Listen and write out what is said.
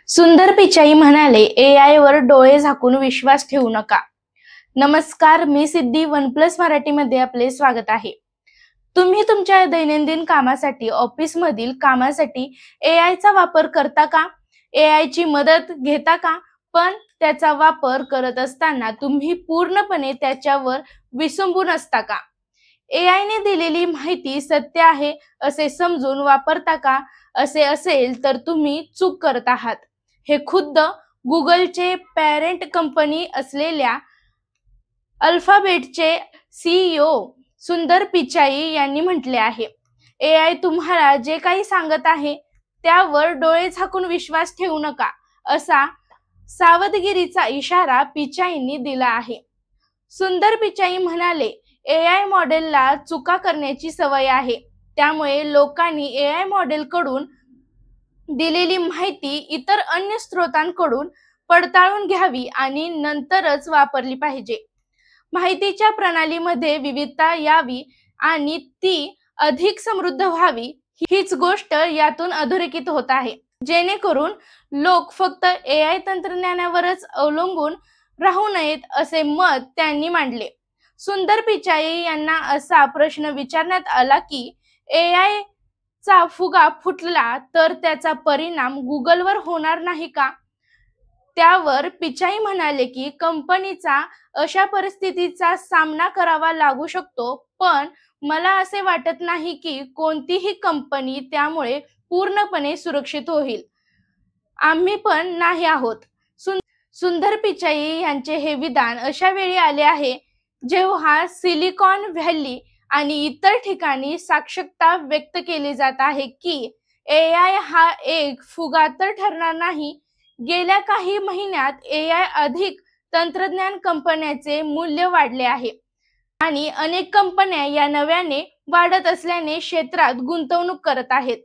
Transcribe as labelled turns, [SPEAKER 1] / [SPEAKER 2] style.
[SPEAKER 1] सुंदर पिचाई म्हणाले, एआय वर डोळे झाकून विश्वास ठेवू नका. नमस्कार, मी सिद्धी वन प्लस मराठीमध्ये आपले स्वागत आहे. तुम्ही तुमच्या दैनंदिन कामासाठी, ऑफिसमधील कामासाठी एआय चा वापर करता का? एआय ची मदत घेता का? पण त्याचा वापर करत असताना तुम्ही पूर्णपणे त्याच्यावर विसंबून असता का? एआय ने दिलेली माहिती सत्य आहे असे समजून वापरता का? असे असेल तर तुम्ही चूक करत आहात. हे खुद्द गुगलचे पॅरेंट कंपनी असलेल्या अल्फाबेटचे सीईओ सुंदर पिचाई यांनी म्हटले आहे. एआय तुम्हाला जे काही सांगत आहे त्यावर डोळे झाकून विश्वास ठेवू नका, असा सावधगिरीचा इशारा पिचाईंनी दिला आहे. सुंदर पिचाई म्हणाले, एआय मॉडेलला चुका करण्याची सवय आहे. त्यामुळे लोकांनी एआय मॉडेलकडून दिलेली माहिती इतर अन्य स्रोतांकडून पडताळून घ्यावी आणि नंतरच वापरली पाहिजे. माहितीच्या प्रणालीमध्ये विविधता यावी आणि ती अधिक समृद्ध व्हावी, हीच गोष्ट यातून अधोरेखित होत आहे. जेणेकरून लोक फक्त एआय तंत्रज्ञानावरच अवलंबून राहू नयेत, असे मत त्यांनी मांडले. सुंदर पिचाई यांना असा प्रश्न विचारण्यात आला की एआय चा फुगा फुटला तर त्याचा परिणाम गुगलवर होणार नाही का? त्यावर पिचाई म्हणाले की कंपनीचा अशा परिस्थितीचा सामना करावा लागू शकतो, पण मला असे वाटत नाही की कोणतीही कंपनी त्यामुळे पूर्णपणे सुरक्षित होईल. आम्ही पण नाही आहोत. सुंदर पिचाई यांचे हे विधान अशा वेळी आले आहे जेव्हा सिलिकॉन व्हॅली आणि इतर ठिकाणी साक्षरता व्यक्त केली जात आहे की एआय हा एक फुगा तर ठरणार नाही. गेल्या काही महिन्यात एआय अधिक तंत्रज्ञान कंपन्यांचे मूल्य वाढले आहे आणि अनेक कंपन्या या नव्याने वाढत असल्याने क्षेत्रात गुंतवणूक करत आहेत.